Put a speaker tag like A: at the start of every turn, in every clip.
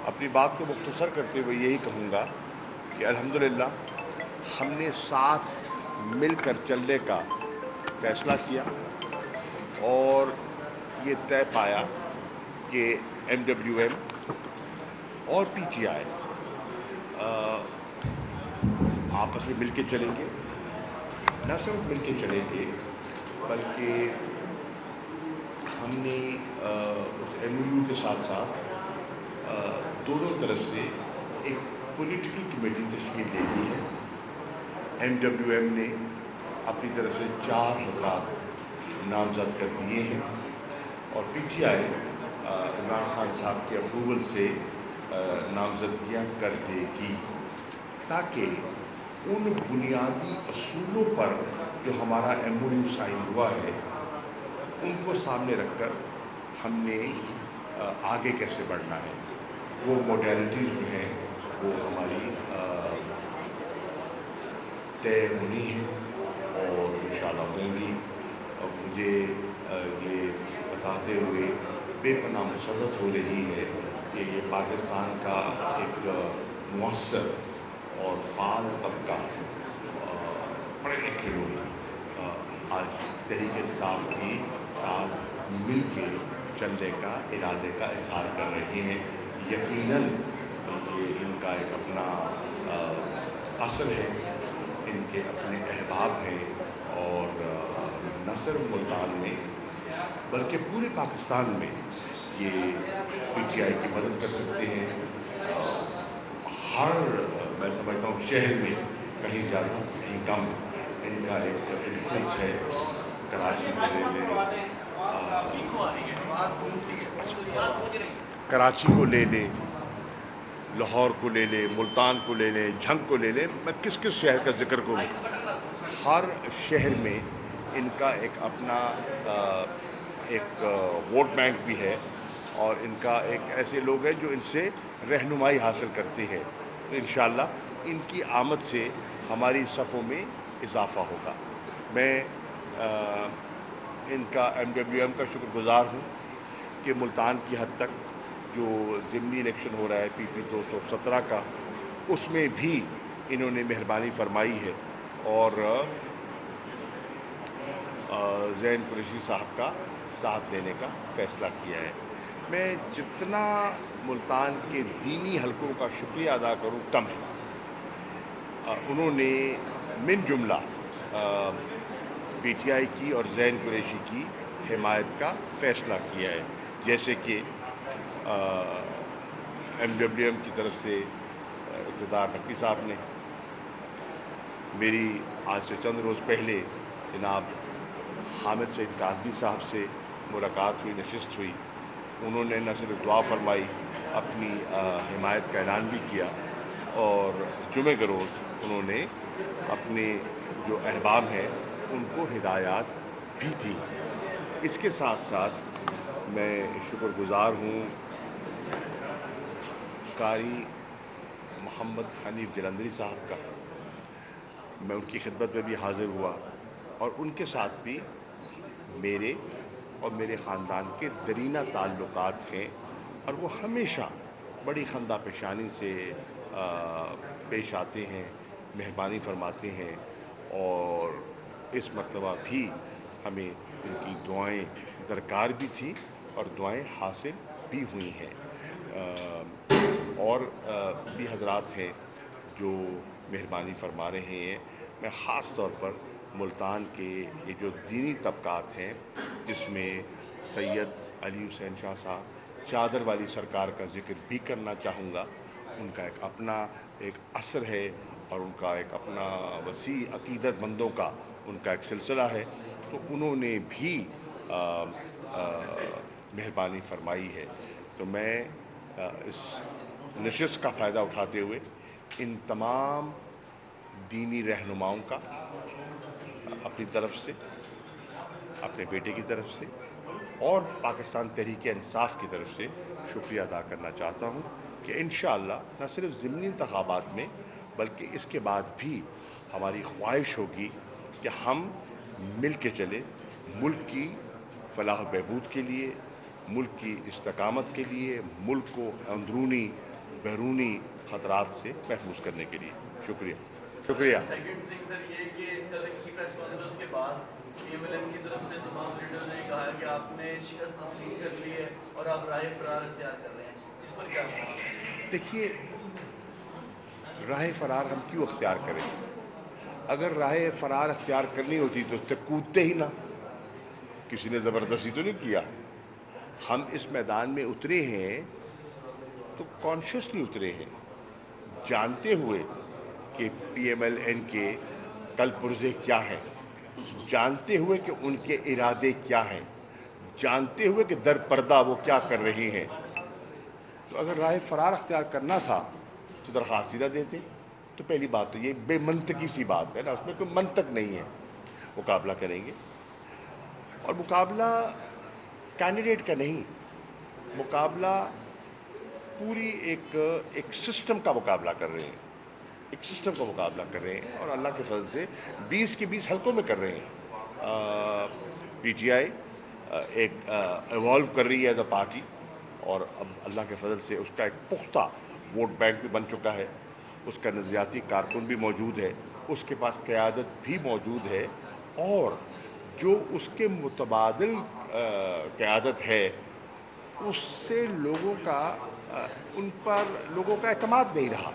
A: अपनी बात को मुख्तसर करते हुए यही कहूँगा कि अल्हम्दुलिल्लाह हम ने साथ मिलकर चलने का फैसला किया और ये तय पाया कि MWM और PTI आपस में मिलके चलेंगे, न सिर्फ मिलके चलेंगे बल्कि हमने उस MOU के साथ साथ दोनों तरफ से एक पॉलिटिकल कमेटी तश्कील दे दी है। MWM ने अपनी तरफ से 4 हज़रात नामजद कर दिए हैं और PTI इमरान खान साहब के अप्रूवल से नामजदगियाँ कर देगी, ताकि उन बुनियादी असूलों पर जो हमारा MOU साइन हुआ है उनको सामने रखकर हमने आगे कैसे बढ़ना है, वो मोडेलिटीज़ जो हैं वो हमारी तय होनी है और इंशाअल्लाह होंगी। और मुझे ये बताते हुए बेपनाह मसरत हो रही है कि ये पाकिस्तान का एक मुअस्सर और फ़ाल तबका पढ़े लिखे लोग आज तहरीक इंसाफ के साथ मिल के चलने का इरादे का इज़हार कर रहे हैं। यकीनन ये इनका एक अपना असर है, इनके अपने अहबाब हैं और न सिर्फ मुल्तान में बल्कि पूरे पाकिस्तान में ये PTI की मदद कर सकते हैं। हर मैं समझता हूँ शहर में कहीं ज़्यादा कहीं कम इनका एक इन्फ्लुएंस है। कराची को ले लें, कराची को ले लें, लाहौर को ले लें, मुल्तान को ले लें, झंग को ले लें, मैं किस किस शहर का जिक्र करूँ। हर शहर में इनका एक अपना एक वोट बैंक भी है और इनका एक ऐसे लोग हैं जो इनसे रहनुमाई हासिल करते हैं। तो इंशाअल्लाह इनकी आमद से हमारी सफ़ों में इजाफ़ा होगा। मैं इनका MWM का शुक्रगुज़ार हूँ कि मुल्तान की हद तक जो ज़िमनी इलेक्शन हो रहा है PP 217 का, उसमें भी इन्होंने मेहरबानी फरमाई है और ज़ैन कुरैशी साहब का साथ देने का फ़ैसला किया है। मैं जितना मुल्तान के दीनी हलकों का शुक्रिया अदा करूँ कम है। उन्होंने मिन जुमला PTI की और ज़ैन कुरैशी की हिमायत का फ़ैसला किया है। जैसे कि MWM की तरफ से इक़्तिदार नक़वी साहब ने, मेरी आज से चंद रोज़ पहले जनाब हामिद सईद काज़मी साहब से मुलाकात हुई, नशिस्त हुई। उन्होंने न सिर्फ दुआ फरमाई, अपनी हिमायत का ऐलान भी किया और जुमे के रोज़ उन्होंने अपने जो अहबाब हैं उनको हिदायत भी थी। इसके साथ साथ मैं शुक्रगुज़ार हूँ कारी मोहम्मद हनीफ जलंधरी साहब का। मैं उनकी खिदमत में भी हाज़िर हुआ और उनके साथ भी मेरे और मेरे ख़ानदान के दरीना ताल्लुकात हैं और वो हमेशा बड़ी खंदा पेशानी से पेश आते हैं, मेहरबानी फरमाते हैं और इस मर्तबा भी हमें उनकी दुआएं दरकार भी थी और दुआएं हासिल भी हुई हैं। और भी हज़रात हैं जो मेहरबानी फरमा रहे हैं। मैं ख़ास तौर पर मुल्तान के ये जो दीनी तबकात हैं, जिसमें सैयद अली हुसैन शाह साहब चादर वाली सरकार का ज़िक्र भी करना चाहूँगा। उनका एक अपना एक असर है और उनका एक अपना वसी अक़ीदतमंदों का उनका एक सिलसिला है, तो उन्होंने भी मेहरबानी फरमाई है। तो मैं इस नशिस्त का फ़ायदा उठाते हुए इन तमाम दीनी रहनुमाओं का अपनी तरफ से, अपने बेटे की तरफ से और पाकिस्तान तहरीक इंसाफ की तरफ से शुक्रिया अदा करना चाहता हूँ कि इंशाअल्लाह न सिर्फ ज़िमनी इंतखाबात में बल्कि इसके बाद भी हमारी ख्वाहिश होगी कि हम मिल के चले मुल्क की फलाह बहबूद के लिए, मुल्क की इस्तकामत के लिए, मुल्क को अंदरूनी बैरूनी ख़तरात से महफूज करने के लिए। शुक्रिया। शुक्रिया।
B: सेकंड थिंग सर ये कि कल की प्रेस कॉन्फ्रेंस के बाद पीएमएलएन की तरफ से तमाम लीडर ने कहा कि आपने शिकस्त तस्लीम कर ली है और आप राह फरार इख्तियार कर रहे हैं, इस पर क्या कहेंगे?
A: देखिए, राह फरार हम क्यों अख्तियार करें? अगर राह फरार अख्तियार करनी होती तो कूदते ही ना, किसी ने ज़बरदस्ती तो नहीं किया। हम इस मैदान में उतरे हैं तो कॉन्शियसली उतरे हैं, जानते हुए कि पीएमएलएन के कल पुर्जे क्या हैं, जानते हुए कि उनके इरादे क्या हैं, जानते हुए कि दर पर्दा वो क्या कर रही हैं। तो अगर राह फरार अख्तियार करना था तो दरख्वास्त सीधा देते। तो पहली बात तो ये बेमंतकी सी बात है ना, उसमें कोई मंतक नहीं है। मुकाबला करेंगे और मुकाबला कैंडिडेट का नहीं, मुकाबला पूरी एक सिस्टम का मुकाबला कर रहे हैं, एक सिस्टम का मुकाबला कर रहे हैं और अल्लाह के फजल से 20 के 20 हलकों में कर रहे हैं। पीटीआई एक इवॉल्व कर रही है एज अ पार्टी और अब अल्लाह के फजल से उसका एक पुख्ता वोट बैंक भी बन चुका है, उसका नज़रियाती कारकुन भी मौजूद है, उसके पास क़यादत भी मौजूद है और जो उसके मुतबादिल क़यादत है उससे लोगों का उन पर लोगों का एतमाद नहीं रहा।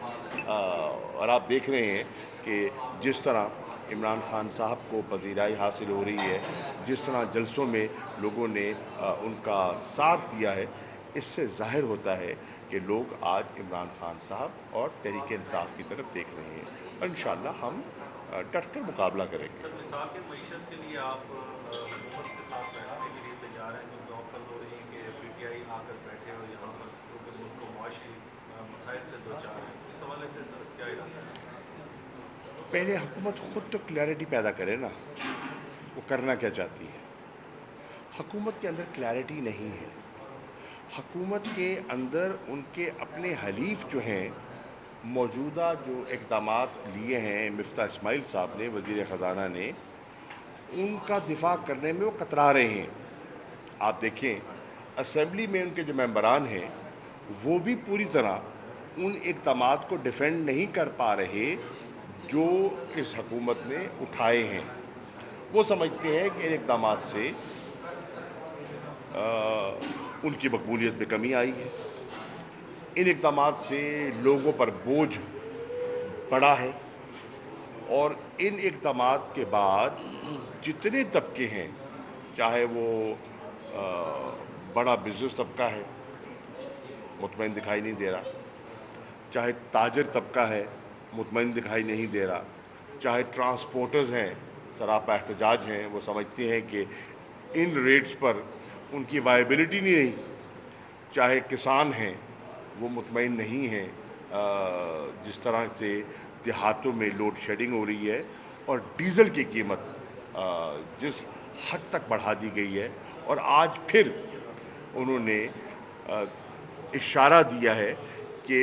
A: और आप देख रहे हैं कि जिस तरह इमरान खान साहब को पजीराई हासिल हो रही है, जिस तरह जलसों में लोगों ने उनका साथ दिया है, इससे ज़ाहिर होता है कि लोग आज इमरान खान साहब और तहरीक इंसाफ की तरफ देख रहे हैं और इंशाअल्लाह हम डट कर मुकाबला करेंगे।
C: सर, मिसाल के मईशत के लिए आप हुकूमत के साथ बैठने के लिए तैयार हैं, क्योंकि ऑफर हो रही है कि पीटीआई आकर बैठे और यहाँ पर क्योंकि मुल्क को मुआशी मसाइल से दो चार हैं, इस हवाले से सर क्या इरादा है?
A: पहले हुकूमत खुद तो क्लैरिटी पैदा करे ना, वो करना क्या चाहती है। हुकूमत के अंदर क्लैरिटी नहीं है, हुकूमत के अंदर उनके अपने हलीफ जो हैं, मौजूदा जो इक़दामात लिए हैं मिफ्ता इस्माइल साहब ने, वज़ीर ख़जाना ने, उनका दिफा करने में वो कतरा रहे हैं। आप देखें असेंबली में उनके जो मेंबरान हैं वो भी पूरी तरह उन इक़दामात को डिफेंड नहीं कर पा रहे जो इस हुकूमत ने उठाए हैं। वो समझते हैं कि इन इक़दामात से उनकी मकबूलियत में कमी आई है, इन इक़दामात से लोगों पर बोझ बढ़ा है और इन इक़दामात के बाद जितने तबके हैं, चाहे वो बड़ा बिज़नेस तबका है, मुतमईन दिखाई नहीं दे रहा, चाहे ताजर तबका है, मुतमईन दिखाई नहीं दे रहा, चाहे ट्रांसपोर्टर्स हैं, सरापा एहतजाज हैं, वो समझते हैं कि इन रेट्स पर उनकी वायबिलिटी नहीं रही, चाहे किसान हैं वो मुतमईन नहीं हैं जिस तरह से देहातों में लोड शेडिंग हो रही है और डीज़ल की कीमत जिस हद तक बढ़ा दी गई है और आज फिर उन्होंने इशारा दिया है कि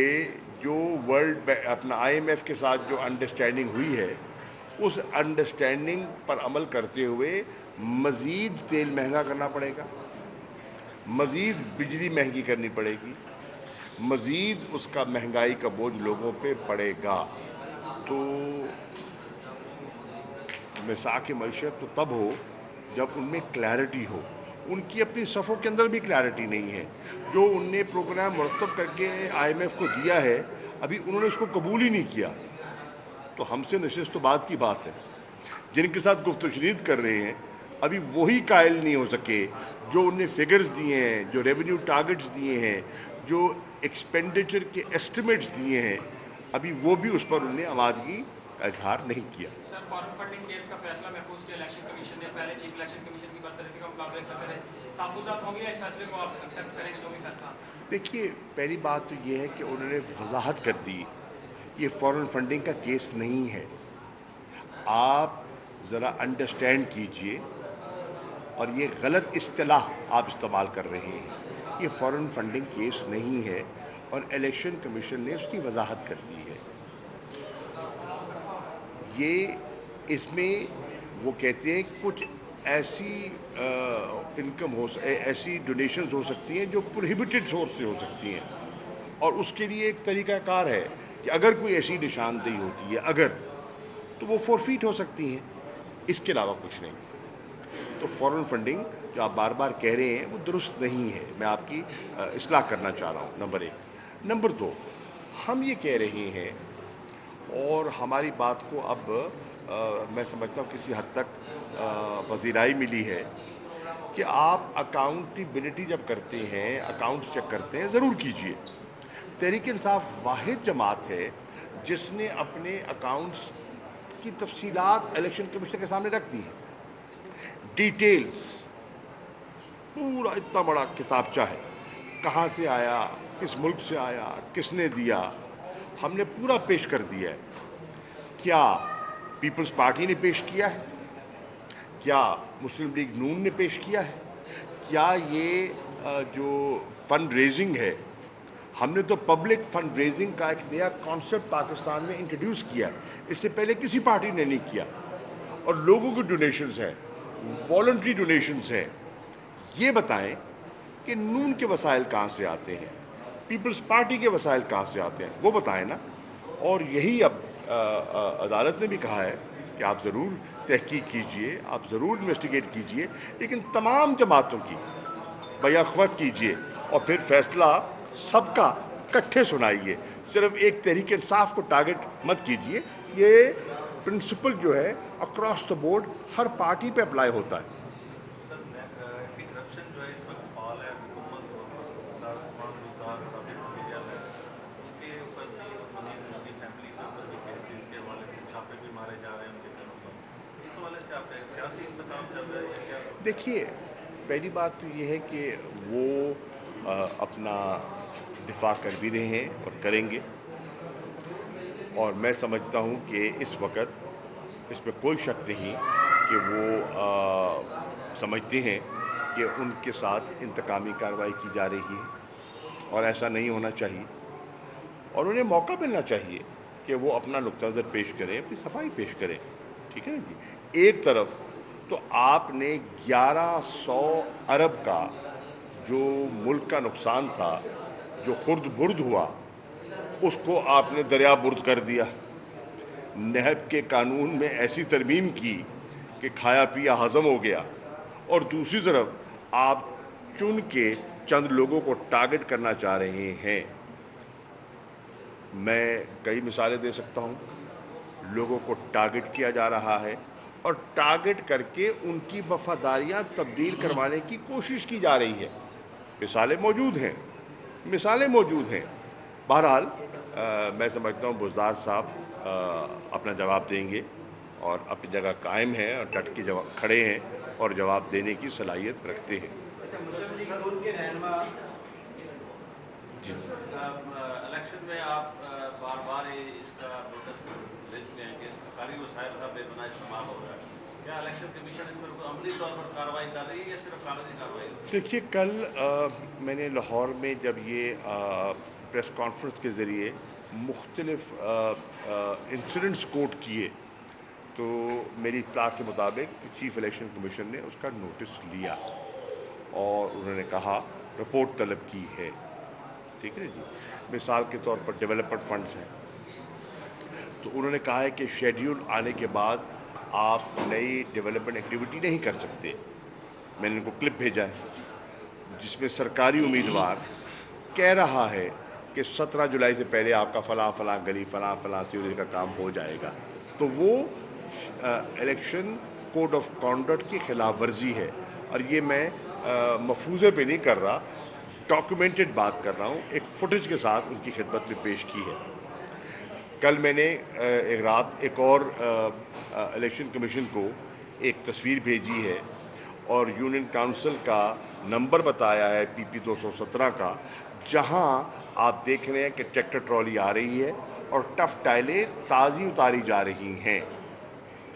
A: जो वर्ल्ड अपना IMF के साथ जो अंडरस्टैंडिंग हुई है उस अंडरस्टैंडिंग पर अमल करते हुए मज़ीद तेल महंगा करना पड़ेगा, मज़ीद बिजली महंगी करनी पड़ेगी, मज़ीद उसका महंगाई का बोझ लोगों पे पड़ेगा। तो मिसाक मईशत तो तब हो जब उनमें क्लैरिटी हो। उनकी अपनी सफ़ों के अंदर भी क्लैरिटी नहीं है। जो उनने प्रोग्राम मुरतब करके IMF को दिया है अभी उन्होंने उसको कबूल ही नहीं किया। तो हमसे नशिस्त तो बात की बात है, जिनके साथ गुफ्तशनीद कर रहे हैं अभी वही कायल नहीं हो सके जो उनने फिगर्स दिए हैं, जो रेवेन्यू टारगेट्स दिए हैं, जो एक्सपेंडिचर के एस्टिमेट्स दिए हैं, अभी वो भी उस पर उनने आमादगी का इजहार नहीं किया।
D: सर, फॉरेन फंडिंग केस का फैसला महफूज किया इलेक्शन कमीशन ने, पहले चीफ इलेक्शन कमीशन की बरतरफी का मुकाबला करते रहे, तहफ़्फ़ुज़ात होंगे इस फैसले को आप एक्सेप्ट करेंगे जो भी फैसला?
A: देखिए, पहली बात तो ये है कि उन्होंने वजाहत कर दी ये फॉरेन फंडिंग का केस नहीं है। आप ज़रा अंडरस्टैंड कीजिए और ये गलत इस्तिलाह आप इस्तेमाल कर रहे हैं। ये फॉरेन फंडिंग केस नहीं है और इलेक्शन कमीशन ने उसकी वजाहत कर दी है। ये इसमें वो कहते हैं कुछ ایسی انکم ایسی ڈونیشنز ہو سکتی ہیں جو پروہیبٹڈ سورس سے ہو سکتی ہیں، اور اس کے لیے ایک طریقہ کار ہے کہ اگر کوئی ایسی نشاندہی ہوتی ہے تو وہ فورفیٹ ہو سکتی ہیں، اس کے علاوہ کچھ نہیں۔ تو فورن فنڈنگ جو آپ بار بار کہہ رہے ہیں وہ درست نہیں ہے، میں آپ کی اصلاح کرنا چاہ رہا ہوں، نمبر 1۔ نمبر 2، ہم یہ کہہ رہے ہیں اور ہماری بات کو اب میں سمجھتا ہوں کسی حد تک پذیرائی ملی ہے کہ آپ اکاؤنٹیبلٹی جب کرتے ہیں، اکاؤنٹس چیک کرتے ہیں، ضرور کیجئے۔ تحریک انصاف واحد جماعت ہے جس نے اپنے اکاؤنٹس کی تفصیلات الیکشن کمیشن کے سامنے رکھ دی ہیں، ڈیٹیلز، پورا اتنا بڑا کتابچہ ہے، کہاں سے آیا، کس ملک سے آیا، کس نے دیا، ہم نے پورا پیش کر دیا ہے۔ کیا پیپلز پارٹی نے پیش کیا ہے؟ کیا مسلم لیگ نون نے پیش کیا ہے؟ کیا یہ جو فنڈ ریزنگ ہے، ہم نے تو پبلک فنڈ ریزنگ کا ایک نیا کانسیپٹ پاکستان میں انٹروڈیوس کیا ہے، اس سے پہلے کسی پارٹی نے نہیں کیا، اور لوگوں کی ڈونیشنز ہیں، والنٹری ڈونیشنز ہیں۔ یہ بتائیں کہ نون کے وسائل کہاں سے آتے ہیں، پیپلز پارٹی کے وسائل کہاں سے آتے ہیں، وہ بتائیں نا۔ اور یہی اب عدالت نے بھی کہا ہے کہ آپ ضرور تحقیق کیجئے، آپ ضرور انویسٹیگیٹ کیجئے، لیکن تمام جماعتوں کی بیاخوت کیجئے، اور پھر فیصلہ سب کا اکٹھے سنائیے، صرف ایک تحریک انصاف کو ٹارگٹ مت کیجئے۔ یہ پرنسپل جو ہے across the board Hare party پہ اپلائی ہوتا ہے۔
C: سر کرپشن جو ہے اس وقت فعال ہے، حکومت ثابت میڈیا ہے، اس کے اوپر بھی مزید ان کی فیملی کے اوپر بھی کیسز کے حوالے سے چھاپے بھی مارے جا رہے ہیں ان کے گھروں پر، اس حوالے سے آپ سیاسی انتقام چل رہا ہے یا کیا؟
A: دیکھیے، پہلی بات تو یہ ہے کہ وہ اپنا دفاع کر بھی رہے ہیں اور کریں گے، اور میں سمجھتا ہوں کہ اس وقت اس میں کوئی شک نہیں کہ وہ سمجھتے ہیں کہ ان کے ساتھ انتقامی کارروائی کی جا رہی ہے، اور ایسا نہیں ہونا چاہیے، اور انہیں موقع ملنا چاہیے کہ وہ اپنا نقطہ نظر پیش کریں، اپنی صفائی پیش کریں، ٹھیک ہے نا جی۔ ایک طرف تو آپ نے 1100 ارب کا جو ملک کا نقصان تھا، جو خرد برد ہوا، اس کو آپ نے دریا برد کر دیا، نہب کے قانون میں ایسی ترمیم کی کہ کھایا پیا ہضم ہو گیا، اور دوسری طرف آپ چن کے چند لوگوں کو ٹارگٹ کرنا چاہ رہے ہیں۔ میں کئی مثالیں دے سکتا ہوں، لوگوں کو ٹارگٹ کیا جا رہا ہے، اور ٹارگٹ کر کے ان کی وفاداریاں تبدیل کروانے کی کوشش کی جا رہی ہے۔ مثالیں موجود ہیں۔ بہرحال میں سمجھتا ہوں بزدار صاحب اپنا جواب دیں گے، اور اپنی جگہ قائم ہیں اور ڈٹ کے کھڑے ہیں اور جواب دینے کی صلاحیت رکھتے ہیں۔ جی،
C: الیکشن میں آپ بار بار اس کا نوٹس لیتے ہیں کہ سرکاری وسائل کا بے پناہ استعمال ہو رہا ہے، کیا الیکشن کمیشن اس پر عملی طور پر کارروائی کر رہی ہے یا صرف کاغذی کارروائی؟
A: دیکھیے، کل میں نے لاہور میں جب یہ پریس کانفرنس کے ذریعے مختلف انسیڈنٹس کوٹ کیے، تو میری اطلاع کے مطابق چیف الیکشن کمیشن نے اس کا نوٹس لیا، اور انہوں نے کہا رپورٹ طلب کی ہے، ٹھیک ہے جی۔ مثال کے طور پر ڈیولپمنٹ فنڈز ہیں، تو انہوں نے کہا ہے کہ شیڈیول آنے کے بعد آپ نئی ڈیولپمنٹ ایکٹیویٹی نہیں کر سکتے۔ میں نے ان کو کلپ بھیجا ہے جس میں سرکاری امیدوار کہہ رہا ہے کہ 17 جولائی سے پہلے آپ کا فلاں گلی فلاں سیوریج کا کام ہو جائے گا، تو وہ الیکشن کوڈ آف کانڈکٹ کی خلاف ورزی ہے، اور یہ میں مفروضے پہ نہیں کر رہا، ڈاکیومنٹڈ بات کر رہا ہوں، ایک فوٹیج کے ساتھ ان کی خدمت میں پیش کی ہے۔ کل میں نے ایک رات ایک اور الیکشن کمیشن کو ایک تصویر بھیجی ہے، اور یونین کونسل کا نمبر بتایا ہے PP 217 کا، جہاں آپ دیکھ رہے ہیں کہ ٹریکٹر ٹرالی آ رہی ہے اور ٹف ٹائلیں تازی اتاری جا رہی ہیں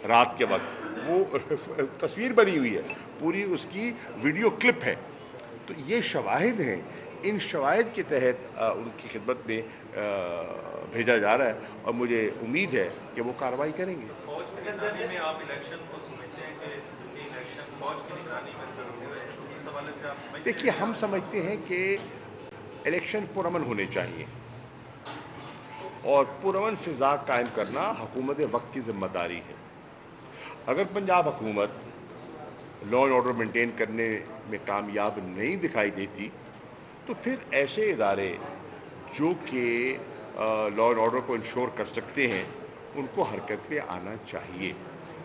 A: رات کے وقت، وہ تصویر بنی ہوئی ہے، پوری اس کی ویڈیو کلپ ہے۔ تو یہ شواہد ہیں، ان شواہد کے تحت ان کی خدمت میں بھیجا جا رہا ہے، اور مجھے امید ہے کہ وہ کارروائی کریں گے۔
C: فوج کے نگرانی میں آپ الیکشن کو سمجھتے ہیں کہ ضمنی الیکشن इलेक्शन फौज की निगरानी में सर हो रहे हैं, तो इस हवाले से आप समझते
A: देखिए,
C: हैं
A: हम समझते हैं कि इलेक्शन पुरअमन होने चाहिए और पुरअमन फ़िज़ा कायम करना हुकूमत वक्त की ज़िम्मेदारी है। अगर पंजाब हुकूमत लॉ एंड ऑर्डर मेंटेन करने में कामयाब नहीं दिखाई देती तो फिर ऐसे इदारे जो कि लॉ एंड ऑर्डर को इंश्योर कर सकते हैं उनको हरकत पे आना चाहिए,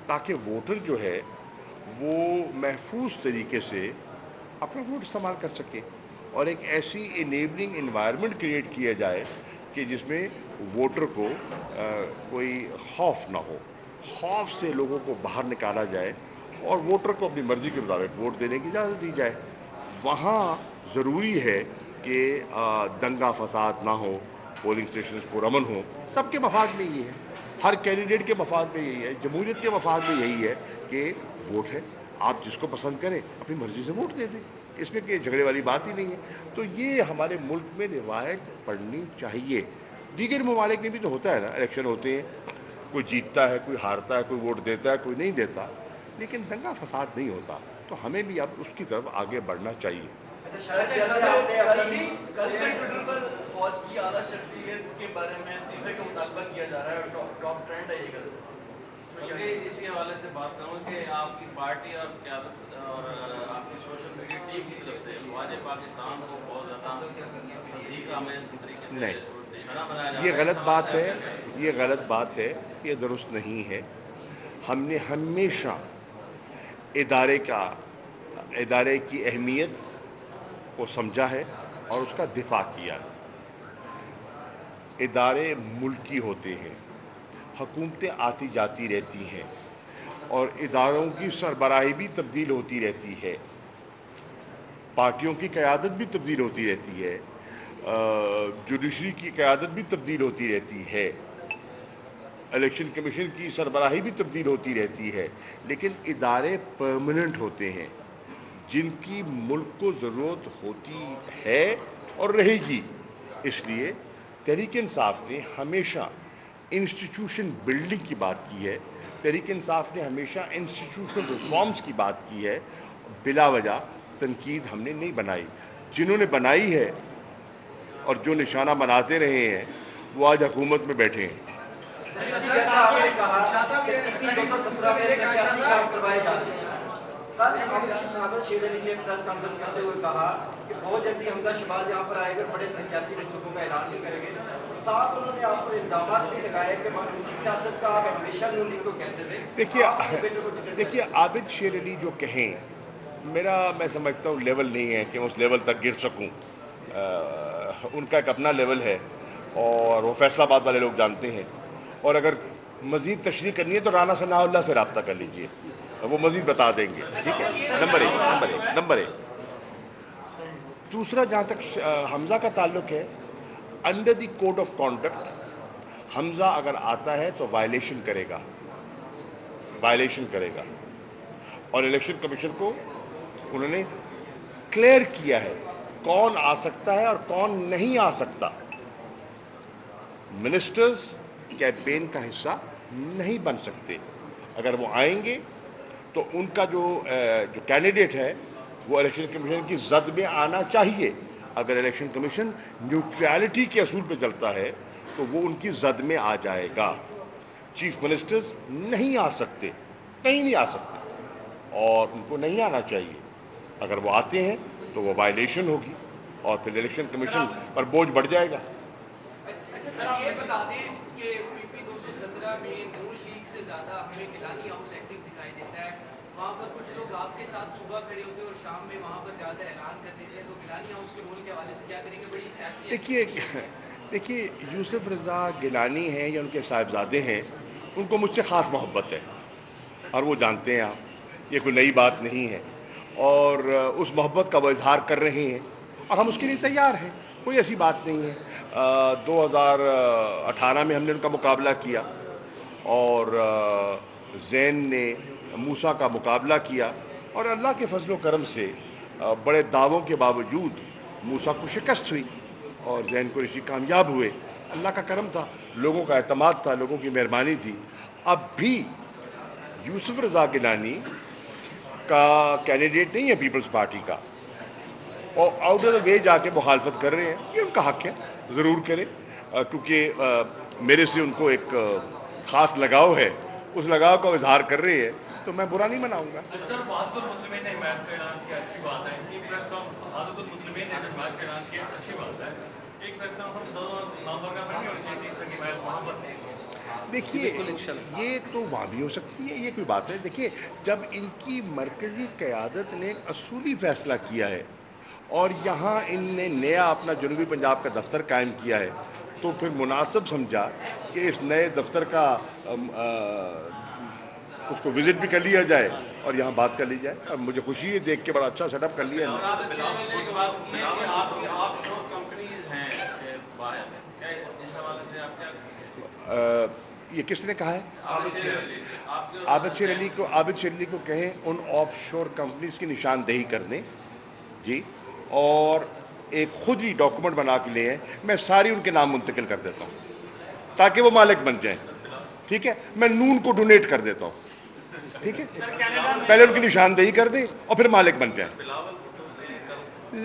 A: ताकि वोटर जो है वो महफूज तरीके से अपना वोट इस्तेमाल कर सके और एक ऐसी इनेबलिंग इन्वायरमेंट क्रिएट किया जाए कि जिसमें वोटर को कोई खौफ ना हो, खौफ से लोगों को बाहर निकाला जाए और वोटर को अपनी मर्ज़ी के मुताबिक वोट देने की इजाज़त दी जाए। वहाँ ज़रूरी है कि दंगा फसाद ना हो, पोलिंग स्टेशन पुरअमन हो। सबके मफाद में ये है, हर कैंडिडेट के मफाद में यही है, जमहूरियत के मफाद में यही है कि वोट है, आप जिसको पसंद करें अपनी मर्ज़ी से वोट दे दें, इसमें कोई झगड़े वाली बात ही नहीं है। तो ये हमारे मुल्क में रिवायत पड़नी चाहिए। दीगर ममालिक में भी तो होता है ना, इलेक्शन होते हैं, कोई जीतता है, कोई हारता है, कोई वोट देता है, कोई नहीं देता, लेकिन दंगा फसाद नहीं होता। तो हमें भी अब उसकी तरफ आगे बढ़ना चाहिए।
B: कल से ट्विटर पर फौज की आला शख्सियत के बारे में इस्तीफे का मुतालबा किया जा रहा है, टॉप ट्रेंड है ये कल।
C: बल्कि इसी हवाले से बात करूँ कि आपकी पार्टी और क़यादत और आपकी सोशल मीडिया टीम की तरफ से ख्वाज पाकिस्तान को बहुत ज़्यादा अधिक आमेज तरीके से निशाना बनाया जा रहा
A: ये
C: है।
A: गलत बात है, ये गलत बात है, ये दुरुस्त नहीं है। हमने हमेशा इदारे की अहमियत को समझा है और उसका दिफा किया है। इदारे मुल्की होते हैं, हुकूमतें आती जाती रहती हैं और इदारों की सरबराही भी तब्दील होती रहती है, पार्टियों की क़यादत भी तब्दील होती रहती है, जुडिशरी की क़यादत भी तब्दील होती रहती है, इलेक्शन कमीशन की सरबराही भी तब्दील होती रहती है, लेकिन इदारे परमानेंट होते हैं जिनकी मुल्क को ज़रूरत होती है और रहेगी। इसलिए तहरीक इंसाफ ने हमेशा इंस्टीट्यूशन बिल्डिंग की बात की है, तहरीक इंसाफ ने हमेशा इंस्टीट्यूशनल रिफॉर्म्स की बात की है। बिला वजह तनकीद हमने नहीं बनाई, जिन्होंने बनाई है और जो निशाना बनाते रहे हैं वो आज हुकूमत में बैठे हैं।
E: कल नागर शेर अली ने प्रेस कॉन्फ्रेंस करते हुए कहा कि बहुत जल्दी हमजा शहबाज यहाँ पर आएगा, बड़े तरक्याती मनसूबों का ऐलान भी करेंगे। साथ उन्होंने आप पर इल्जाम भी लगाया कि मखसूसी सियासत का आप हमेशा नून लीग को कहते थे।
A: देखिए आबिद शेर अली जो कहें, मैं समझता हूँ लेवल नहीं है कि उस लेवल तक गिर सकूँ। उनका एक अपना लेवल है और वो फैसलाबाद वाले लोग जानते हैं, और अगर मज़ीद तशरीह करनी है तो राना सनाउल्लाह से रब्ता कर लीजिए, वो मज़ीद बता देंगे। ठीक है, नंबर एक। दूसरा, जहाँ तक हमज़ा का ताल्लुक़ है, under the code of conduct Hamza अगर आता है तो वायलेशन करेगा और इलेक्शन कमीशन को उन्होंने क्लियर किया है कौन आ सकता है और कौन नहीं आ सकता। मिनिस्टर्स कैंपेन का हिस्सा नहीं बन सकते। अगर वो आएंगे तो उनका जो कैंडिडेट है वो इलेक्शन कमीशन की जद में आना चाहिए। अगर इलेक्शन कमीशन न्यूट्रलिटी के असूल पे चलता है तो वो उनकी जद में आ जाएगा। चीफ मिनिस्टर्स नहीं आ सकते, कहीं नहीं आ सकते, और उनको नहीं आना चाहिए। अगर वो आते हैं तो वो वायलेशन होगी और फिर इलेक्शन कमीशन पर बोझ बढ़ जाएगा।
F: अच्छा सर, ये बता दें कि पीपी 217 में नून लीग से ज़्यादा हमें गिलानी हाउस एक्टिव दिखाई देता है। वहाँ पर कुछ लोग आपके साथ सुबह खड़े होते हैं और शाम में वहाँ पर ज़्यादा ऐलान कर देते हैं, तो गिलानी हाउस के रोल के हवाले से क्या करेंगे? बड़ी सियासी
A: देखिए यूसुफ रज़ा गिलानी हैं या उनके साहिबजादे हैं, उनको मुझसे ख़ास मोहब्बत है और वो जानते हैं आप, ये कोई नई बात नहीं है, और उस मोहब्बत का वो इजहार कर रहे हैं और हम उसके लिए तैयार हैं, कोई ऐसी बात नहीं है। 2018 में हमने उनका मुकाबला किया और ज़ैन ने मूसा का मुकाबला किया और अल्लाह के फजल करम से बड़े दावों के बावजूद मूसा को शिकस्त हुई और ज़ैन कुरैशी कामयाब हुए। अल्लाह का करम था, लोगों का एतमाद था, लोगों की मेहरबानी थी। अब भी यूसुफ रज़ा गिलानी کا कैंडिडेट नहीं है पीपल्स पार्टी का, और आउट ऑफ द वे जाके मुखालफत कर रहे हैं, ये उनका हक है, ज़रूर करें, क्योंकि मेरे से उनको एक ख़ास लगाव है, उस लगाव का इजहार कर रहे हैं, तो मैं बुरा नहीं मनाऊंगा।
C: सर वहादुल मुस्लिमीन ने हिमायत का ऐलान किया, अच्छी बात है। इनकी प्रेस कॉन्फ्रेंस वहादुल मुस्लिमीन ने हिमायत का ऐलान किया, अच्छी बात है। एक प्रेस कॉन्फ्रेंस दोनों नवंबर में नहीं होनी चाहिए थी, इसकी हिमायत वहाँ पर नहीं।
A: देखिए, ये तो वहाँ भी हो सकती है, ये कोई बात है। देखिए, जब इनकी मरकज़ी क़यादत ने एक असूली फ़ैसला किया है और यहाँ इनने नया अपना जनूबी पंजाब का दफ्तर कायम किया है, तो फिर मुनासिब समझा कि इस नए दफ्तर का उसको विज़िट भी कर लिया जाए और यहाँ बात कर ली जाए। और मुझे खुशी है देख के, बड़ा अच्छा सेटअप कर लिया है। ये किसने कहा है? आबिद शेर अली को कहें उन ऑफशोर कंपनीज की निशानदेही कर दें जी, और एक खुद ही डॉक्यूमेंट बना के ले आएं, मैं सारी उनके नाम मुंतकिल कर देता हूँ ताकि वो मालिक बन जाएं, ठीक है। मैं नून को डोनेट कर देता हूँ, ठीक है, पहले उनकी निशानदेही कर दें और फिर मालिक बन जाएं।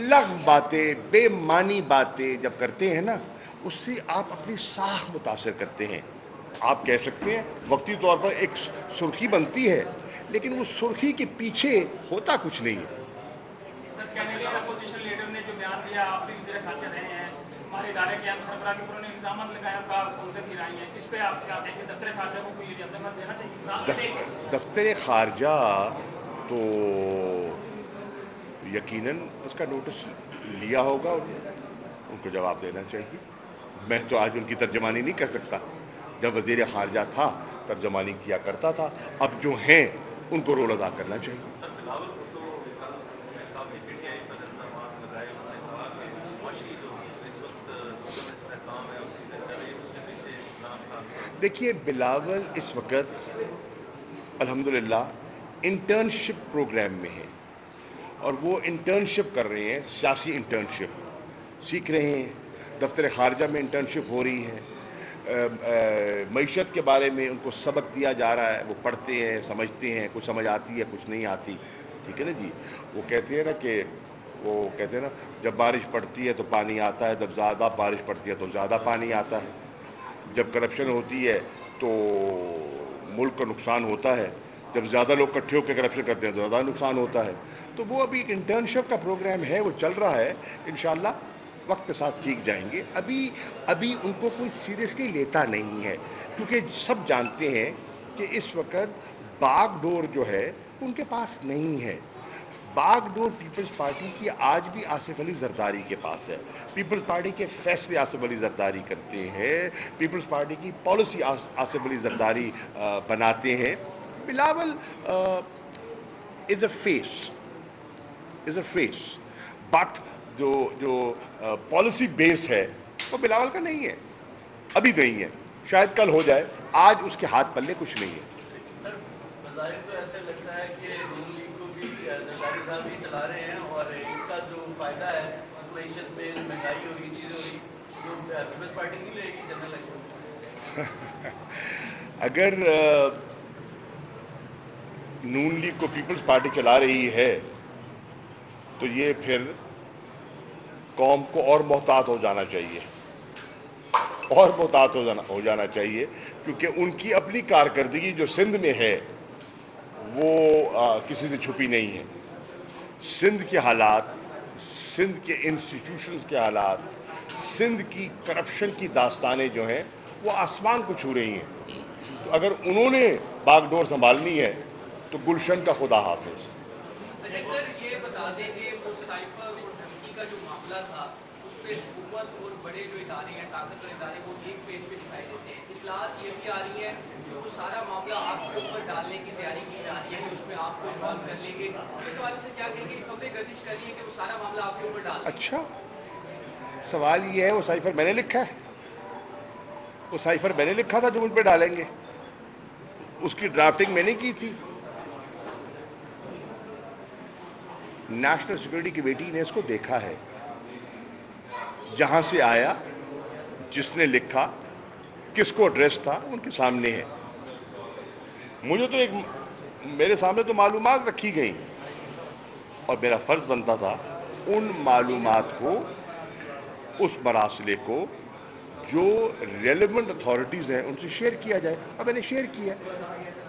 A: लग बातें, बेमानी बातें जब करते हैं ना, उससे आप अपनी साख मुतासर करते हैं। आप कह सकते हैं वक्ती तौर पर एक सुर्खी बनती है, लेकिन वो सुर्खी के पीछे होता कुछ नहीं है।
D: सर, कैनेडियन अपोजिशन लीडर ने जो बयान दिया, आप भी वज़ीर ख़ारजा रहे हैं, हमारे इदारे के अहम सरबराह के ऊपर इल्ज़ाम लगाया, हुकूमत गिराई है, इस पे आप क्या कहेंगे? दफ्तर ख़ारजा को कोई इजाज़त देना चाहिए?
A: दफ्तर ख़ारजा तो यकीनन उसका नोटिस लिया होगा, उनको जवाब देना चाहिए। मैं तो आज उनकी तर्जमानी नहीं कर सकता, जब वज़ीर ख़ारजा था तर्जमानी किया करता था, अब जो हैं उनको रोल अदा करना चाहिए। देखिए, बिलावल इस वक्त अल्हम्दुलिल्लाह इंटर्नशिप प्रोग्राम में है और वो इंटर्नशिप कर रहे हैं, सियासी इंटर्नशिप सीख रहे हैं। दफ्तर ख़ारजा में इंटर्नशिप हो रही है, मईशत के बारे में उनको सबक दिया जा रहा है, वो पढ़ते हैं, समझते हैं, कुछ समझ आती है, कुछ नहीं आती, ठीक है ना जी। वो कहते हैं ना जब बारिश पड़ती है तो पानी आता है, जब ज़्यादा बारिश पड़ती है तो ज़्यादा पानी आता है, जब करप्शन होती है तो मुल्क का नुकसान होता है, जब ज़्यादा लोग इकट्ठे होकर करप्शन करते हैं तो ज़्यादा नुकसान होता है। तो वो अभी एक इंटर्नशिप का प्रोग्राम है, वो चल रहा है, इंशाअल्लाह वक्त के साथ सीख जाएंगे। अभी उनको कोई सीरियसली लेता नहीं है, क्योंकि सब जानते हैं कि इस वक्त बागडोर जो है उनके पास नहीं है। बागडोर पीपल्स पार्टी की आज भी आसिफ अली जरदारी के पास है। पीपल्स पार्टी के फैसले आसिफ अली जरदारी करते हैं, पीपल्स पार्टी की पॉलिसी आसिफ अली जरदारी बनाते हैं। Bilawal is a face, but जो पॉलिसी बेस है वो बिलावल का नहीं है, अभी नहीं है, शायद कल हो जाए, आज उसके हाथ पल्ले कुछ नहीं है।
B: सर, बज़ाहिर तो ऐसे लगता है कि नून लीग को भी जरदारी साहब ही चला रहे हैं और इसका जो फ़ायदा है उस मईशत में महंगाई हो रही, चीज़ें हो रही, जो पीपल्स पार्टी नहीं लेगी जनरल इलेक्शन।
A: अगर नून लीग को पीपल्स पार्टी चला रही है तो ये फिर कौम को और मोहतात हो जाना चाहिए, हो जाना चाहिए, क्योंकि उनकी अपनी कारकर्दगी जो सिंध में है वो किसी से छुपी नहीं है। सिंध के हालात, सिंध के इंस्टीट्यूशंस के हालात, सिंध की करप्शन की दास्तानें जो हैं वो आसमान को छू रही हैं। तो अगर उन्होंने बागडोर संभालनी है तो गुलशन का खुदा हाफिज।
F: सर, ये बता दें कि वो साइफर और धमकी का जो मामला था उसमें हुकूमत और बड़े जो इदारे हैं, ताकतवर इदारे, वो एक पेज पे दिखाई देते हैं। इत्तलात ये भी आ रही है कि वो सारा मामला आपके ऊपर डालने की तैयारी की जा रही है कि उसमें आपको इन्वॉल्व कर लेंगे। इस सवाल से क्या कहेंगे? खबरें गर्दिश कर रही है कि वो सारा मामला आपके ऊपर डाल।
A: अच्छा, सवाल ये है वो साइफर मैंने लिखा है? वो साइफर मैंने लिखा था जो मुझ पर डालेंगे? उसकी ड्राफ्टिंग मैंने की थी। नेशनल सिक्योरिटी कमेटी ने इसको देखा है, जहां से आया, जिसने लिखा, किसको एड्रेस था, उनके सामने है। मुझे तो मेरे सामने तो मालूमात रखी गई اور میرا فرض بنتا تھا ان معلومات کو، اس مراسلے کو جو ریلیونٹ اتھارٹیز ہیں ان سے شیئر کیا جائے، اور میں نے شیئر کیا.